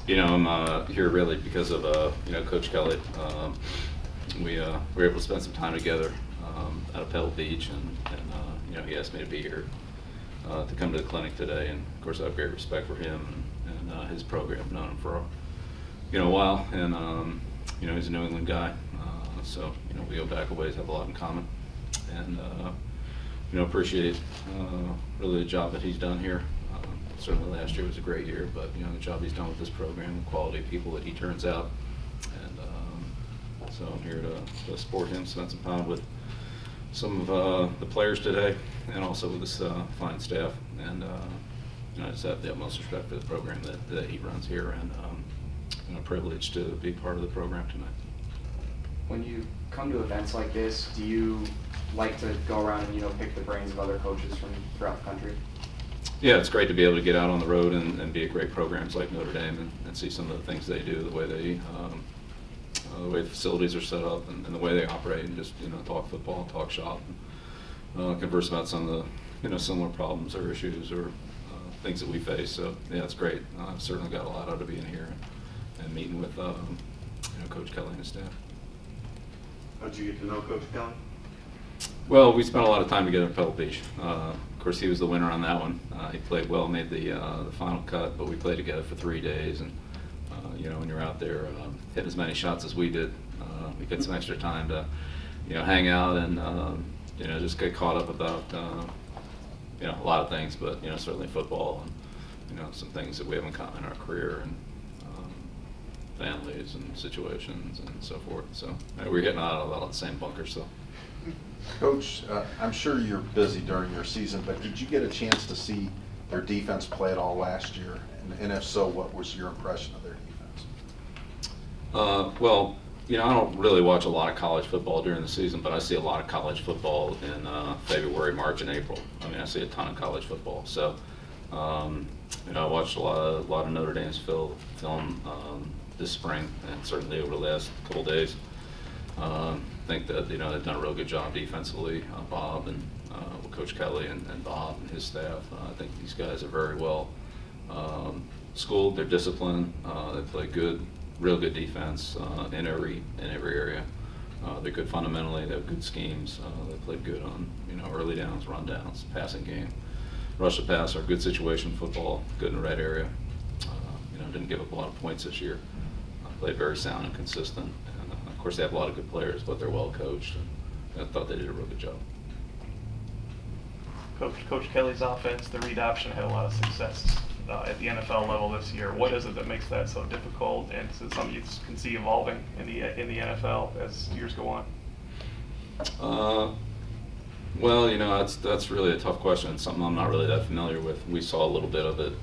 I'm here really because of Coach Kelly. We were able to spend some time together out of Pebble Beach, and he asked me to be here to come to the clinic today. And of course, I have great respect for him and his program. I've known him for a while, and he's a New England guy, so we go back a ways, have a lot in common, and appreciate really the job that he's done here. Certainly last year was a great year, but the job he's done with this program, the quality of people that he turns out, and so I'm here to support him, spend some time with some of the players today, and also with this fine staff, and I just have the utmost respect for the program that he runs here, and privileged to be part of the program tonight. When you come to events like this, do you like to go around and pick the brains of other coaches from throughout the country? Yeah, it's great to be able to get out on the road and be at great programs like Notre Dame and see some of the things they do, the way the facilities are set up, and the way they operate, and just talk football, talk shop, and converse about some of the similar problems or issues or things that we face. So yeah, it's great. I've certainly got a lot out of being here and meeting with Coach Kelly and his staff. How'd you get to know Coach Kelly? Well, we spent a lot of time together at Pebble Beach. Of course, he was the winner on that one. He played well, made the final cut, but we played together for 3 days. And when you're out there hitting as many shots as we did, we get some extra time to hang out and just get caught up about a lot of things, but certainly football and some things that we have in common in our career, and families and situations and so forth. So we're getting out of a lot of the same bunkers. So. Coach, I'm sure you're busy during your season, but did you get a chance to see their defense play at all last year? And if so, what was your impression of their defense? Well, I don't really watch a lot of college football during the season, but I see a lot of college football in February, March, and April. I mean, I see a ton of college football. So, I watched a lot of Notre Dame's film this spring, and certainly over the last couple days. I think that they've done a real good job defensively, Bob and with Coach Kelly and Bob and his staff. I think these guys are very well schooled. They're disciplined. They play real good defense in every area. They're good fundamentally. They have good schemes. They play good on early downs, run downs, passing game, rush the passer, good situation football, good in the red area. Didn't give up a lot of points this year. Played very sound and consistent. Of course, they have a lot of good players, but they're well coached, and I thought they did a real good job. Coach Kelly's offense, the read option, had a lot of success at the NFL level this year. What is it that makes that so difficult, and is it something you can see evolving in the NFL as years go on? Well, that's really a tough question. It's something I'm not really that familiar with. We saw a little bit of it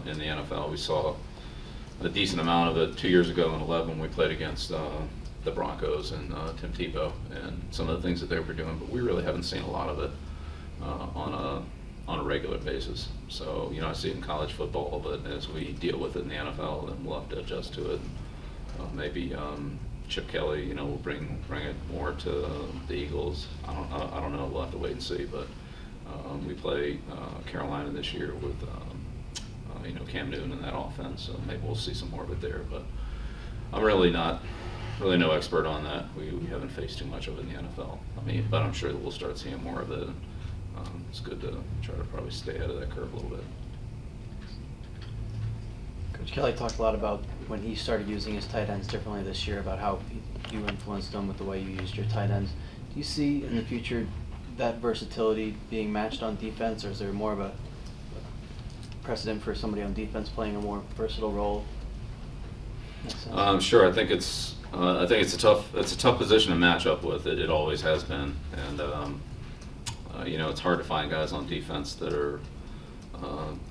in the NFL. We saw a decent amount of it 2 years ago in 11 when we played against the Broncos and Tim Tebow and some of the things that they were doing, but we really haven't seen a lot of it on a regular basis. So I see it in college football, but as we deal with it in the NFL, then we'll have to adjust to it. Maybe Chip Kelly, will bring it more to the Eagles. I don't know. We'll have to wait and see. But we play Carolina this year with Cam Newton in that offense, so maybe we'll see some more of it there. But I'm really no expert on that. We haven't faced too much of it in the NFL. But I'm sure that we'll start seeing more of it. It's good to try to probably stay ahead of that curve a little bit. Coach Kelly talked a lot about when he started using his tight ends differently this year, about how you influenced him with the way you used your tight ends. Do you see in the future that versatility being matched on defense, or is there more of a precedent for somebody on defense playing a more versatile role? Sure. I think it's a tough position to match up with. It always has been, and it's hard to find guys on defense that are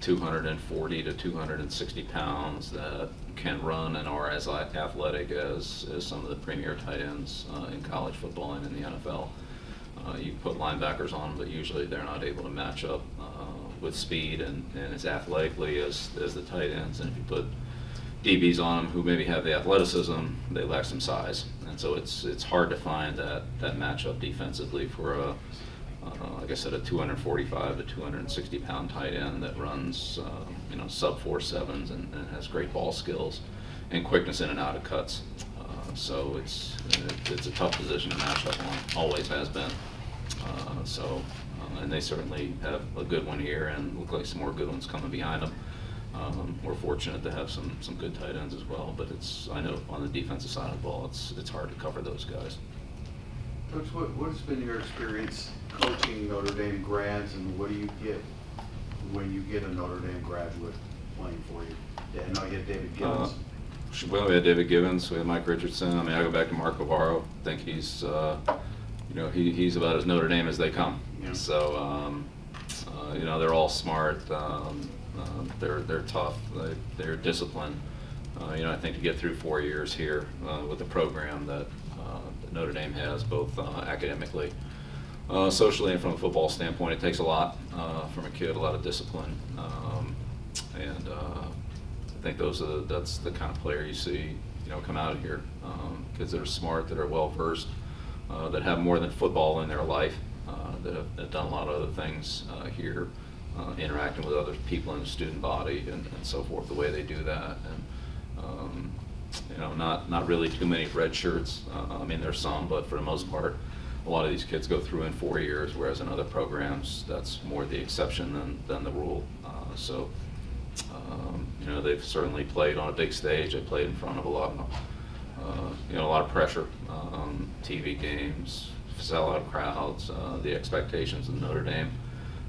240 to 260 pounds that can run and are as athletic as some of the premier tight ends in college football and in the NFL. You put linebackers on them, but usually they're not able to match up with speed and as athletically as the tight ends. And if you put DBs on them who maybe have the athleticism, they lack some size. And so it's hard to find that matchup defensively for like I said, a 245 to 260 pound tight end that runs, sub 4.7s and has great ball skills and quickness in and out of cuts. So it's a tough position to match up on, always has been. And they certainly have a good one here and look like some more good ones coming behind them. We're fortunate to have some good tight ends as well, but I know on the defensive side of the ball, it's hard to cover those guys. Coach, what has been your experience coaching Notre Dame grads, and what do you get when you get a Notre Dame graduate playing for you? Yeah, I know you had David Gibbons. Well, we had David Gibbons, we had Mike Richardson. I mean, I go back to Mark Bavaro. I think he's, he's about as Notre Dame as they come. Yeah. So, they're all smart. They're tough. They're disciplined. I think to get through 4 years here with the program that Notre Dame has, both academically, socially, and from a football standpoint, it takes a lot from a kid, a lot of discipline, and I think that's the kind of player you see, come out of here. Kids that are smart, that are well versed, that have more than football in their life, that have done a lot of other things here, interacting with other people in the student body and so forth. The way they do that, and not really too many red shirts. I mean, there's some, but for the most part, a lot of these kids go through in 4 years, whereas in other programs, that's more the exception than the rule. They've certainly played on a big stage. They played in front of a lot of pressure, TV games, sellout crowds. The expectations of the Notre Dame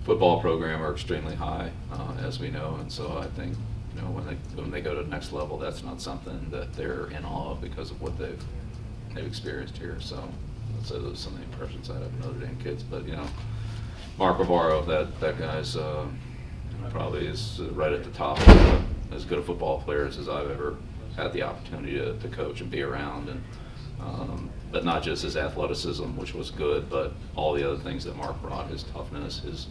football program are extremely high, as we know, and so I think when they go to the next level, that's not something that they're in awe of because of what they've experienced here. So those are some of the impressions I have of Notre Dame kids. But Mark Bavaro, that guy's probably is right at the top of as good a football players as I've ever had the opportunity to coach and be around, and but not just his athleticism, which was good, but all the other things that Mark brought: his toughness, his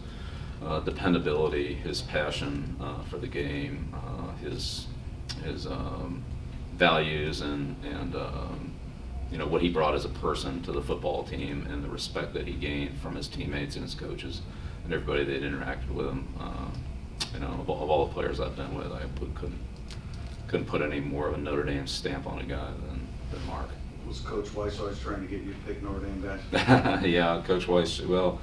dependability, his passion for the game, his values, and what he brought as a person to the football team, and the respect that he gained from his teammates and his coaches and everybody that interacted with him. Of all the players I've been with, I couldn't put any more of a Notre Dame stamp on a guy than Mark. Was Coach Weiss always trying to get you to pick Notre Dame guys? Yeah, Coach Weiss. Well,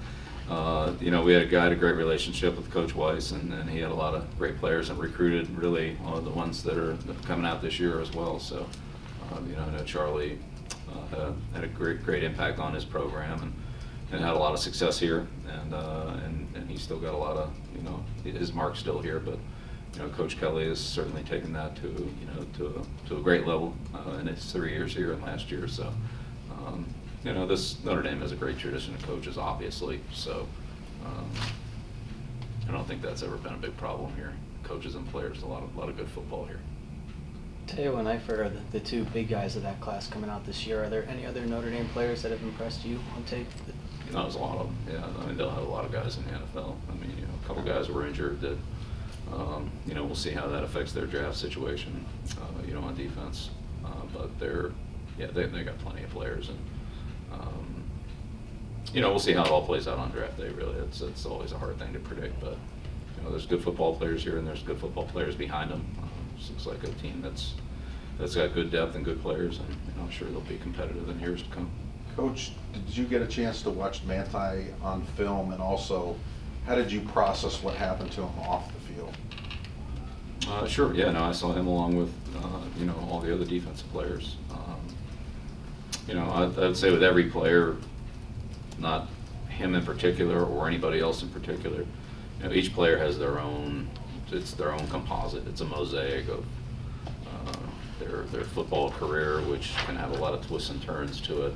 we had a great relationship with Coach Weiss, and he had a lot of great players and recruited really the ones that are coming out this year as well. So, I know Charlie had a great impact on his program and had a lot of success here, and he's still got a lot of his mark's still here, but Coach Kelly has certainly taken that to a great level in his 3 years here and last year. So this Notre Dame has a great tradition of coaches, obviously. So I don't think that's ever been a big problem here. Coaches and players, a lot of good football here. Teo and Eifert are the two big guys of that class coming out this year. Are there any other Notre Dame players that have impressed you on tape? There's a lot of them. Yeah, I mean, they'll have a lot of guys in the NFL. I mean, a couple guys were injured that, we'll see how that affects their draft situation, on defense. But they got plenty of players, and we'll see how it all plays out on draft day. Really, it's always a hard thing to predict. But there's good football players here, and there's good football players behind them. This looks like a team that's got good depth and good players, and I'm sure they'll be competitive in years to come. Coach, did you get a chance to watch Manti on film, and also how did you process what happened to him off the field? Sure. Yeah. No, I saw him along with all the other defensive players. I'd say with every player, not him in particular or anybody else in particular. Each player has their own. It's their own composite. It's a mosaic of their football career, which can have a lot of twists and turns to it.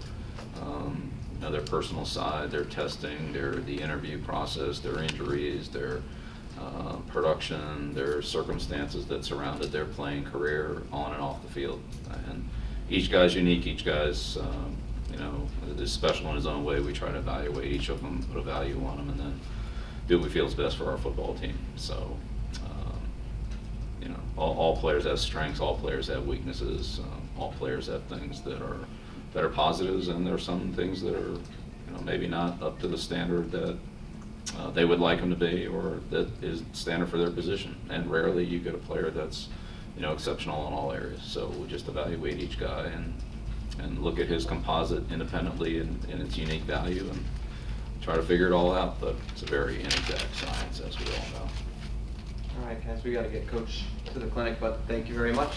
Their personal side, their testing, the interview process, their injuries, their production, their circumstances that surrounded their playing career on and off the field. And each guy's unique. Each guy's is special in his own way. We try to evaluate each of them, put a value on them, and then do what we feel is best for our football team. So. All players have strengths, all players have weaknesses, all players have things that are positives, and there are some things that are you know, maybe not up to the standard that they would like him to be, or that is standard for their position. And rarely you get a player that's, you know, exceptional in all areas. So we just evaluate each guy and look at his composite independently and its unique value and try to figure it all out. But it's a very inexact science, as we all know. All right, guys, we got to get Coach to the clinic, but thank you very much.